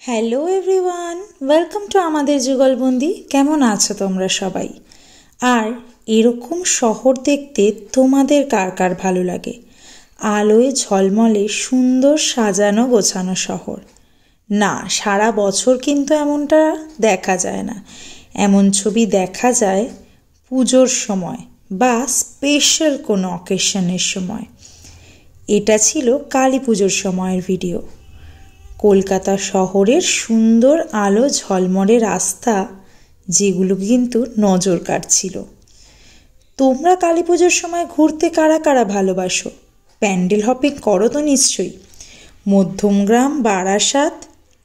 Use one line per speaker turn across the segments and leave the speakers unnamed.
Hello everyone, welcome to আমাদের যুগলবন্দি। কেমন আছো তোমরা সবাই? আর এরকম শহর দেখতে তোমাদের কার কার ভালো লাগে? আলোয় ঝলমলে সুন্দর সাজানো গোছানো শহর। না, সারা বছর কিন্তু এমনটা দেখা যায় না। এমন ছবি দেখা যায় পুজোর সময় বা স্পেশাল কোনো অকেশনের সময়। এটা ছিল কালী পুজোর সময়ের ভিডিও। কলকাতা শহরের সুন্দর আলো ঝলমলে রাস্তা, যেগুলো কিন্তু নজর কাটছিল। তোমরা কালী পুজোর সময় ঘুরতে কারা কারা ভালোবাসো? প্যান্ডেল হপিং করো তো নিশ্চয়ই। মধ্যমগ্রাম, বারাসাত,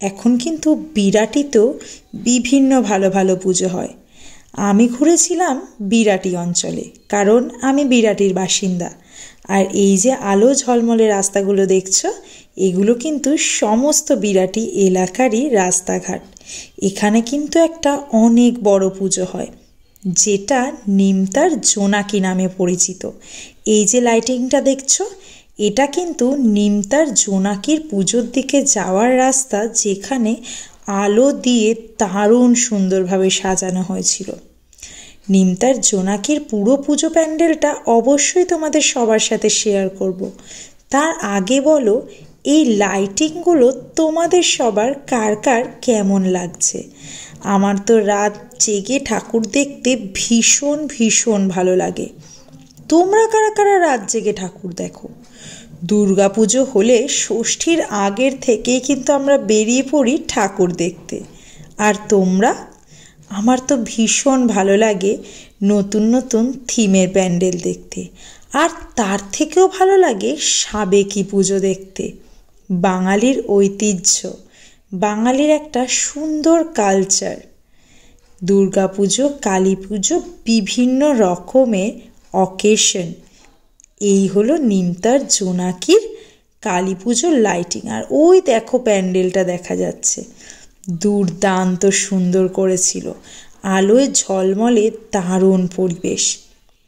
এখন কিন্তু বিরাটিতেও বিভিন্ন ভালো ভালো পুজো হয়। আমি ঘুরেছিলাম বিরাটি অঞ্চলে, কারণ আমি বিরাটির বাসিন্দা। আর এই যে আলো ঝলমলে রাস্তাগুলো দেখছো, এগুলো কিন্তু সমস্ত বিরাটি এলাকারই রাস্তাঘাট। এখানে কিন্তু একটা অনেক বড় পুজো হয়, যেটা নিমতার জোনাকি নামে পরিচিত। এই যে লাইটিংটা দেখছো, এটা কিন্তু নিমতার জোনাকির পুজোর দিকে যাওয়ার রাস্তা, যেখানে আলো দিয়ে দারুণ সুন্দরভাবে সাজানো হয়েছিল। নিমতার জোনাকির পুরো পুজো প্যান্ডেলটা অবশ্যই তোমাদের সবার সাথে শেয়ার করব। তার আগে বলো, এই লাইটিংগুলো তোমাদের সবার কার কার কেমন লাগছে? আমার তো রাত জেগে ঠাকুর দেখতে ভীষণ ভীষণ ভালো লাগে। তোমরা কারা কারা রাত জেগে ঠাকুর দেখো? দুর্গা পুজো হলে ষষ্ঠীর আগের থেকেই কিন্তু আমরা বেরিয়ে পড়ি ঠাকুর দেখতে। আর তোমরা? আমার তো ভীষণ ভালো লাগে নতুন নতুন থিমের প্যান্ডেল দেখতে। আর তার থেকেও ভালো লাগে সাবেকি পুজো দেখতে। বাঙালির ঐতিহ্য, বাঙালির একটা সুন্দর কালচার। দুর্গা পুজো, কালী পুজো, বিভিন্ন রকমের অকেশন। এই হলো নিমতার জোনাকির কালী পুজোর লাইটিং। আর ওই দেখো প্যান্ডেলটা দেখা যাচ্ছে, দুর্দান্ত সুন্দর করেছিল, আলোয় ঝলমলে দারুণ পরিবেশ।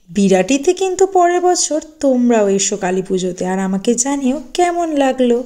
বিরাটিতে কিন্তু পরের বছর তোমরাও এসো কালী পুজোতে, আর আমাকে জানিও কেমন লাগলো।